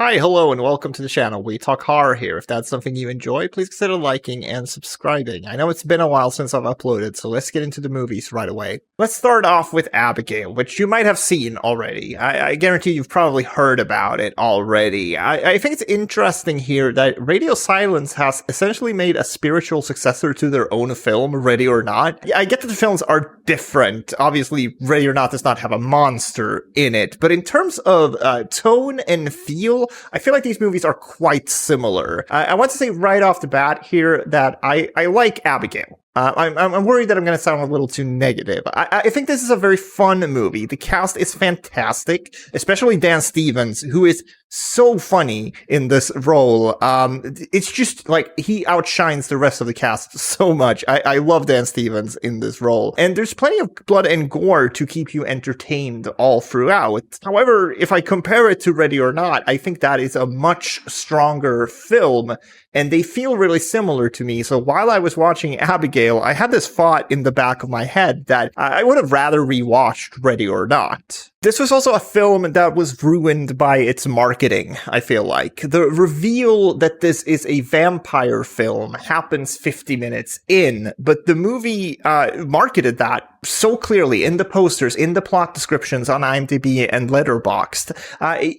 Hi, hello, and welcome to the channel. We talk horror here. If that's something you enjoy, please consider liking and subscribing. I know it's been a while since I've uploaded, so let's get into the movies right away. Let's start off with Abigail, which you might have seen already. I guarantee you've probably heard about it already. I think it's interesting here that Radio Silence has essentially made a spiritual successor to their own film, Ready or Not. I get that the films are different. Obviously, Ready or Not does not have a monster in it, but in terms of tone and feel, I feel like these movies are quite similar. I want to say right off the bat here that I like Abigail. I'm worried that I'm going to sound a little too negative. I think this is a very fun movie. The cast is fantastic, especially Dan Stevens, who is so funny in this role. It's just like he outshines the rest of the cast so much. I love Dan Stevens in this role. And there's plenty of blood and gore to keep you entertained all throughout. However, if I compare it to Ready or Not, I think that is a much stronger film, and they feel really similar to me. So while I was watching Abigail, I had this thought in the back of my head that I would have rather rewatched Ready or Not. This was also a film that was ruined by its marketing, I feel like. The reveal that this is a vampire film happens 50 minutes in, but the movie marketed that so clearly in the posters, in the plot descriptions on IMDb and Letterboxd.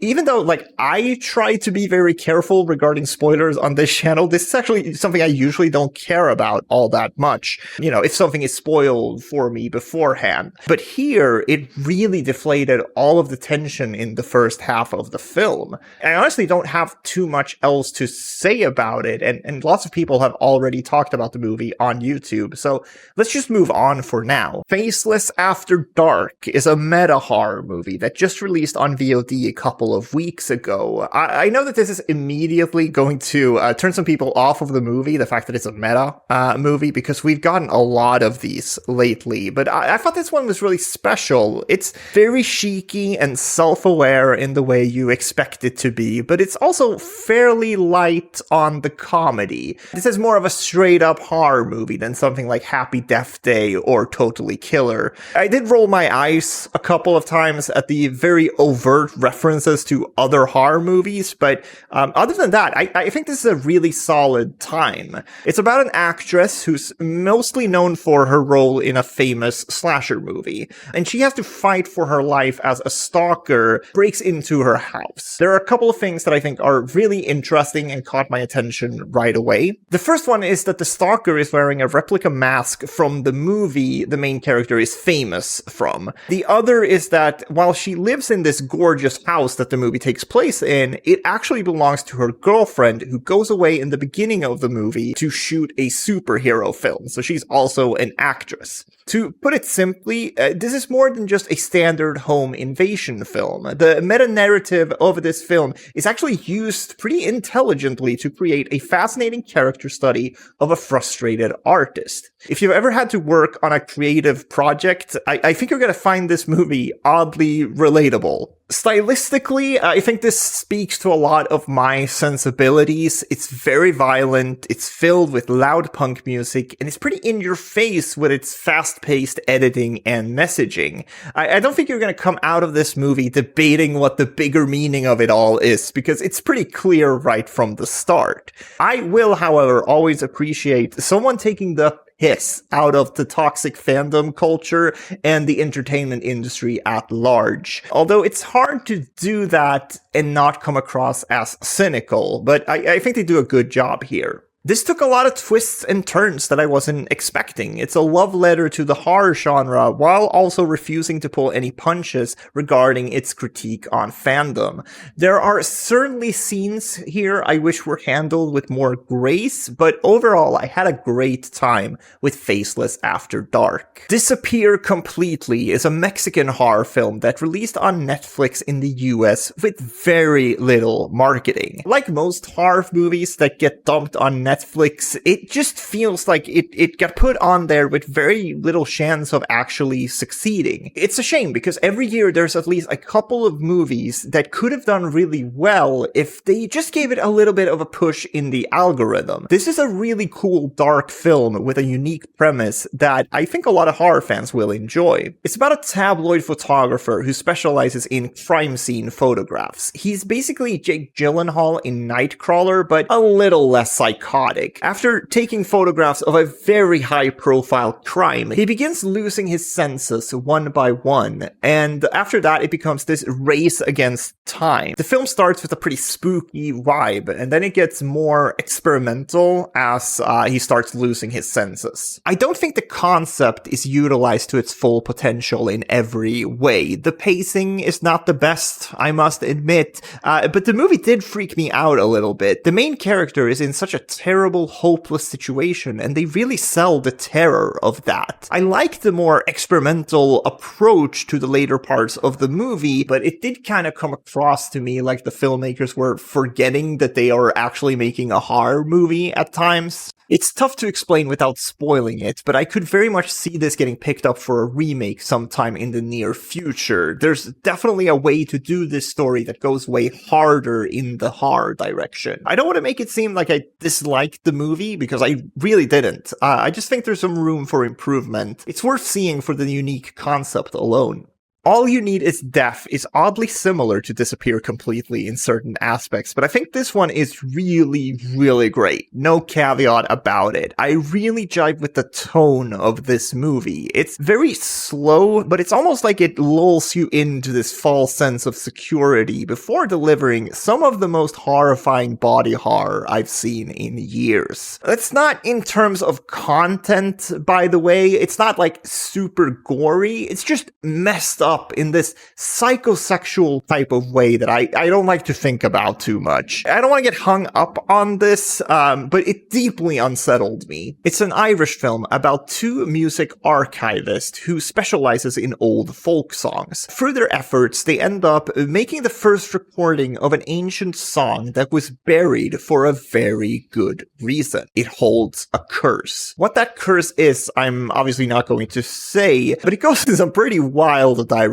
Even though, like, I try to be very careful regarding spoilers on this channel, this is actually something I usually don't care about all that much. You know, if something is spoiled for me beforehand. But here, it really deflated all of the tension in the first half of the film. I honestly don't have too much else to say about it, and lots of people have already talked about the movie on YouTube, so let's just move on for now. Faceless After Dark is a meta-horror movie that just released on VOD a couple of weeks ago. I know that this is immediately going to turn some people off of the movie, the fact that it's a meta movie, because we've gotten a lot of these lately, but I thought this one was really special. It's very cheeky and self-aware in the way you expect it to be, but it's also fairly light on the comedy. This is more of a straight-up horror movie than something like Happy Death Day or Totally Killer. I did roll my eyes a couple of times at the very overt references to other horror movies, but other than that, I think this is a really solid time. It's about an actress who's mostly known for her role in a famous slasher movie, and she has to fight for her life as a stalker breaks into her house. There are a couple of things that I think are really interesting and caught my attention right away. The first one is that the stalker is wearing a replica mask from the movie the main character is famous from. The other is that while she lives in this gorgeous house that the movie takes place in, it actually belongs to her girlfriend, who goes away in the beginning of the movie to shoot a superhero film. So she's also an actress. To put it simply, this is more than just a standard home invasion film. The meta-narrative of this film is actually used pretty intelligently to create a fascinating character study of a frustrated artist. If you've ever had to work on a creative project, I think you're going to find this movie oddly relatable. Stylistically, I think this speaks to a lot of my sensibilities. It's very violent, it's filled with loud punk music, and it's pretty in your face with its fast-paced editing and messaging. I don't think you're going to come out of this movie debating what the bigger meaning of it all is, because it's pretty clear right from the start. I will, however, always appreciate someone taking the piss out of the toxic fandom culture and the entertainment industry at large. Although it's hard to do that and not come across as cynical, but I think they do a good job here. This took a lot of twists and turns that I wasn't expecting. It's a love letter to the horror genre while also refusing to pull any punches regarding its critique on fandom. There are certainly scenes here I wish were handled with more grace, but overall I had a great time with Faceless After Dark. Disappear Completely is a Mexican horror film that released on Netflix in the US with very little marketing. Like most horror movies that get dumped on Netflix, Netflix, it just feels like it got put on there with very little chance of actually succeeding. It's a shame because every year there's at least a couple of movies that could have done really well if they just gave it a little bit of a push in the algorithm. This is a really cool dark film with a unique premise that I think a lot of horror fans will enjoy. It's about a tabloid photographer who specializes in crime scene photographs. He's basically Jake Gyllenhaal in Nightcrawler, but a little less psychotic. After taking photographs of a very high-profile crime, he begins losing his senses one by one, and after that it becomes this race against time. The film starts with a pretty spooky vibe, and then it gets more experimental as he starts losing his senses. I don't think the concept is utilized to its full potential in every way. The pacing is not the best, I must admit, but the movie did freak me out a little bit. The main character is in such a terrible, hopeless situation, and they really sell the terror of that. I like the more experimental approach to the later parts of the movie, but it did kind of come across to me like the filmmakers were forgetting that they are actually making a horror movie at times. It's tough to explain without spoiling it, but I could very much see this getting picked up for a remake sometime in the near future. There's definitely a way to do this story that goes way harder in the horror direction. I don't want to make it seem like I disliked the movie, because I really didn't. I just think there's some room for improvement. It's worth seeing for the unique concept alone. All You Need Is Death is oddly similar to Disappear Completely in certain aspects, but I think this one is really, really great. No caveat about it. I really jive with the tone of this movie. It's very slow, but it's almost like it lulls you into this false sense of security before delivering some of the most horrifying body horror I've seen in years. It's not in terms of content, by the way. It's not like super gory. It's just messed up in this psychosexual type of way that I don't like to think about too much. I don't want to get hung up on this, but it deeply unsettled me. It's an Irish film about two music archivists who specializes in old folk songs. Through their efforts, they end up making the first recording of an ancient song that was buried for a very good reason. It holds a curse. What that curse is, I'm obviously not going to say, but it goes in some pretty wild directions.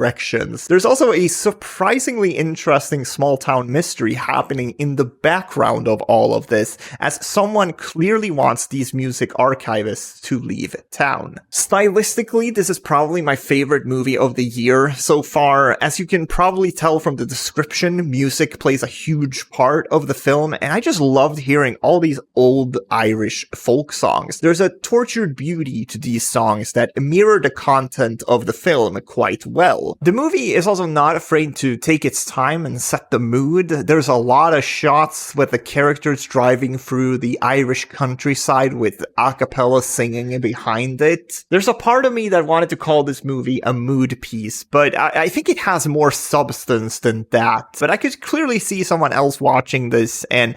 There's also a surprisingly interesting small town mystery happening in the background of all of this, as someone clearly wants these music archivists to leave town. Stylistically, this is probably my favorite movie of the year so far. As you can probably tell from the description, music plays a huge part of the film, and I just loved hearing all these old Irish folk songs. There's a tortured beauty to these songs that mirror the content of the film quite well. The movie is also not afraid to take its time and set the mood. There's a lot of shots with the characters driving through the Irish countryside with a cappella singing behind it. There's a part of me that wanted to call this movie a mood piece, but I think it has more substance than that. But I could clearly see someone else watching this and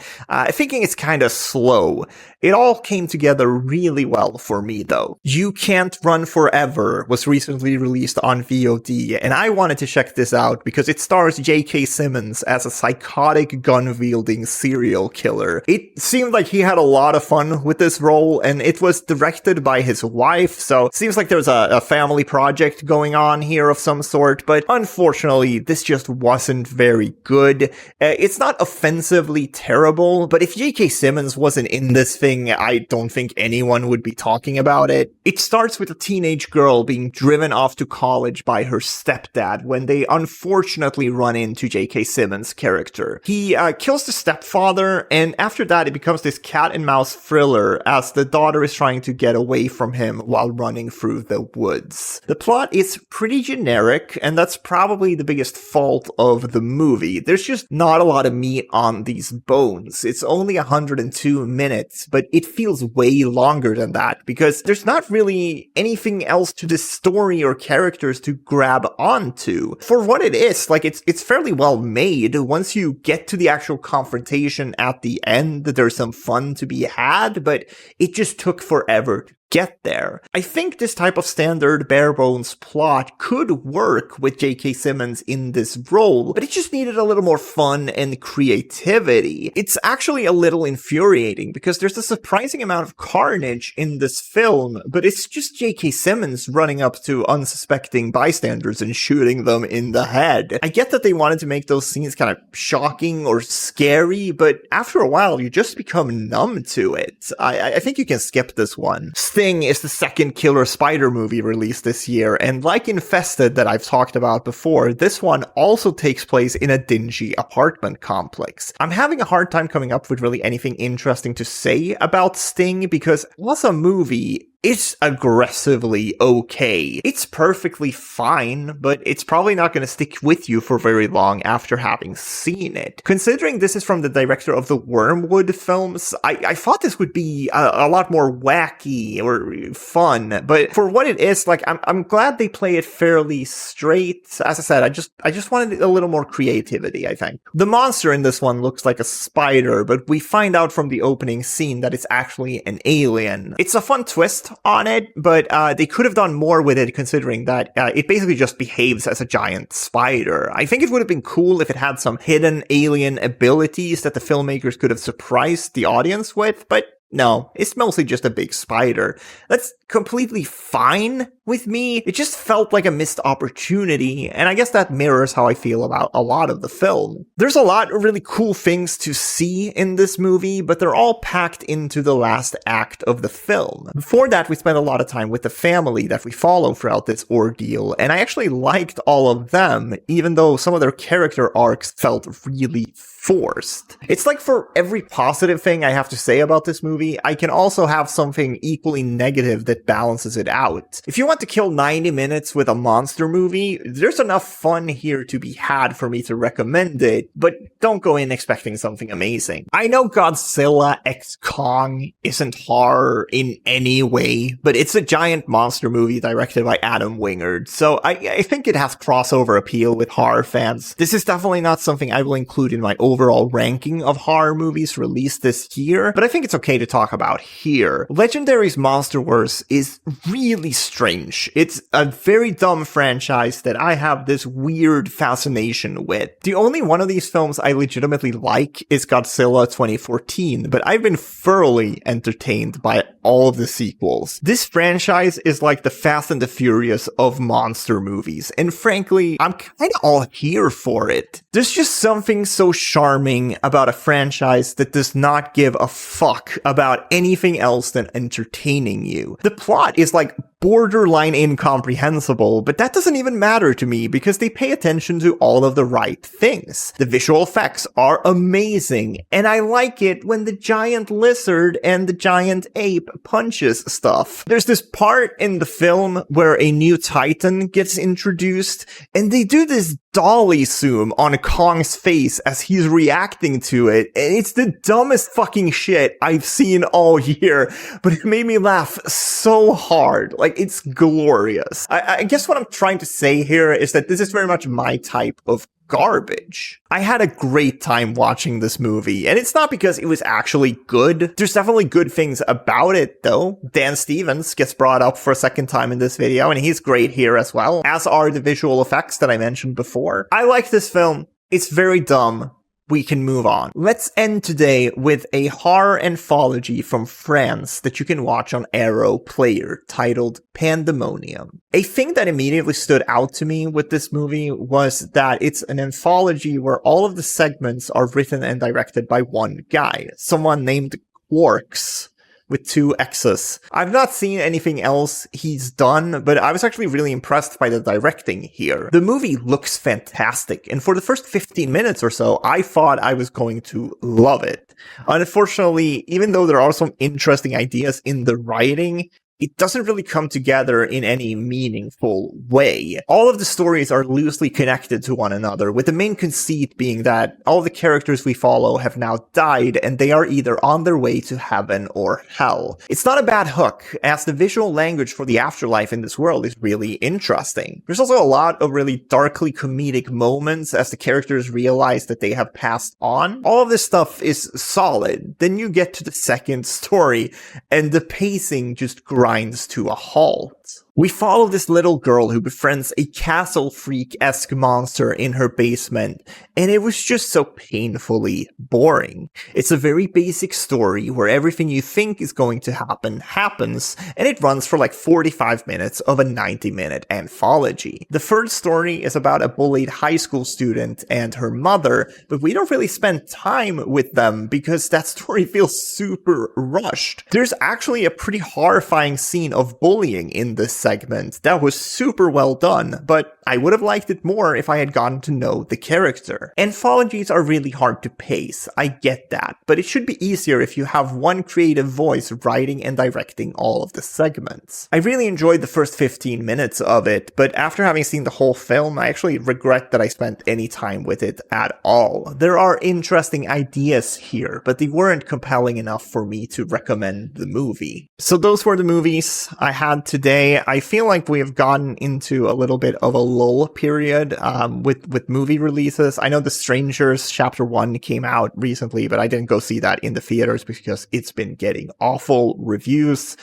thinking it's kind of slow. It all came together really well for me, though. You Can't Run Forever was recently released on VOD, and I wanted to check this out because it stars J.K. Simmons as a psychotic gun-wielding serial killer. It seemed like he had a lot of fun with this role, and it was directed by his wife, so it seems like there's a family project going on here of some sort, but unfortunately, this just wasn't very good. It's not offensively terrible, but if J.K. Simmons wasn't in this thing, I don't think anyone would be talking about it. It starts with a teenage girl being driven off to college by her stepdad when they unfortunately run into J.K. Simmons' character. He kills the stepfather, and after that it becomes this cat and mouse thriller as the daughter is trying to get away from him while running through the woods. The plot is pretty generic, and that's probably the biggest fault of the movie. There's just not a lot of meat on these bones. It's only 102 minutes, but it feels way longer than that because there's not really anything else to this story or characters to grab onto. For what it is, like it's fairly well made. Once you get to the actual confrontation at the end, there's some fun to be had, but it just took forever to get there. I think this type of standard bare bones plot could work with J.K. Simmons in this role, but it just needed a little more fun and creativity. It's actually a little infuriating because there's a surprising amount of carnage in this film, but it's just J.K. Simmons running up to unsuspecting bystanders and shooting them in the head. I get that they wanted to make those scenes kind of shocking or scary, but after a while, you just become numb to it. I think you can skip this one. Sting is the second killer spider movie released this year, and like Infested that I've talked about before, this one also takes place in a dingy apartment complex. I'm having a hard time coming up with really anything interesting to say about Sting because as a movie, it's aggressively okay. It's perfectly fine, but it's probably not going to stick with you for very long after having seen it. Considering this is from the director of the Wormwood films, I thought this would be a lot more wacky or fun, but for what it is, like, I'm glad they play it fairly straight. As I said, I just wanted a little more creativity, I think. The monster in this one looks like a spider, but we find out from the opening scene that it's actually an alien. It's a fun twist on it, but they could have done more with it considering that it basically just behaves as a giant spider. I think it would have been cool if it had some hidden alien abilities that the filmmakers could have surprised the audience with, but no, it's mostly just a big spider. That's completely fine with me. It just felt like a missed opportunity, and I guess that mirrors how I feel about a lot of the film. There's a lot of really cool things to see in this movie, but they're all packed into the last act of the film. Before that, we spent a lot of time with the family that we follow throughout this ordeal, and I actually liked all of them, even though some of their character arcs felt really forced. It's like for every positive thing I have to say about this movie, I can also have something equally negative that balances it out. If you want to kill 90 minutes with a monster movie, there's enough fun here to be had for me to recommend it, but don't go in expecting something amazing. I know Godzilla x Kong isn't horror in any way, but it's a giant monster movie directed by Adam Wingard, so I think it has crossover appeal with horror fans. This is definitely not something I will include in my overall ranking of horror movies released this year, but I think it's okay to talk about here. Legendary's Monsterverse is really strange. It's a very dumb franchise that I have this weird fascination with. The only one of these films I legitimately like is Godzilla 2014, but I've been thoroughly entertained by all of the sequels. This franchise is like the Fast and the Furious of monster movies, and frankly, I'm kinda all here for it. There's just something so charming about a franchise that does not give a fuck about anything else than entertaining you. The plot is like borderline incomprehensible, but that doesn't even matter to me because they pay attention to all of the right things. The visual effects are amazing, and I like it when the giant lizard and the giant ape punches stuff. There's this part in the film where a new titan gets introduced, and they do this dolly zoom on Kong's face as he's reacting to it, and it's the dumbest fucking shit I've seen all year, but it made me laugh so hard. Like, it's glorious. I guess what I'm trying to say here is that this is very much my type of garbage. I had a great time watching this movie, and it's not because it was actually good. There's definitely good things about it, though. Dan Stevens gets brought up for a second time in this video, and he's great here as well, as are the visual effects that I mentioned before. I like this film. It's very dumb. We can move on. Let's end today with a horror anthology from France that you can watch on Arrow Player titled Pandemonium. A thing that immediately stood out to me with this movie was that it's an anthology where all of the segments are written and directed by one guy, someone named Quarks, with 2 X's. I've not seen anything else he's done, but I was actually really impressed by the directing here. The movie looks fantastic, and for the first 15 minutes or so, I thought I was going to love it. Unfortunately, even though there are some interesting ideas in the writing, it doesn't really come together in any meaningful way. All of the stories are loosely connected to one another, with the main conceit being that all the characters we follow have now died and they are either on their way to heaven or hell. It's not a bad hook, as the visual language for the afterlife in this world is really interesting. There's also a lot of really darkly comedic moments as the characters realize that they have passed on. All of this stuff is solid. Then you get to the second story, and the pacing just grinds grinds to a halt. We follow this little girl who befriends a castle freak-esque monster in her basement, and it was just so painfully boring. It's a very basic story where everything you think is going to happen happens, and it runs for like 45 minutes of a 90-minute anthology. The third story is about a bullied high school student and her mother, but we don't really spend time with them because that story feels super rushed. There's actually a pretty horrifying scene of bullying in this segment that was super well done, but I would have liked it more if I had gotten to know the character. Anthologies are really hard to pace, I get that, but it should be easier if you have one creative voice writing and directing all of the segments. I really enjoyed the first 15 minutes of it, but after having seen the whole film, I actually regret that I spent any time with it at all. There are interesting ideas here, but they weren't compelling enough for me to recommend the movie. So those were the movies I had today. I feel like we have gotten into a little bit of a lull period with movie releases. I know The Strangers Chapter 1 came out recently, but I didn't go see that in the theaters because it's been getting awful reviews.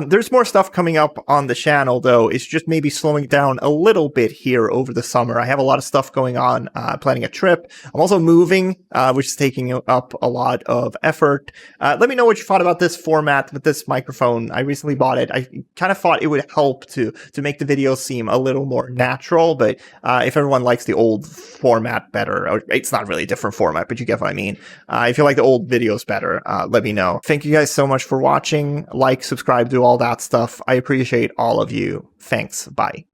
There's more stuff coming up on the channel, though. It's just maybe slowing down a little bit here over the summer. I have a lot of stuff going on, planning a trip. I'm also moving, which is taking up a lot of effort. Let me know what you thought about this format with this microphone. I recently bought it. I kind of thought it would help to make the videos seem a little more natural, but if everyone likes the old format better, or it's not really a different format, but you get what I mean. If you like the old videos better, let me know. Thank you guys so much for watching. Like, subscribe, do all that stuff. I appreciate all of you. Thanks. Bye.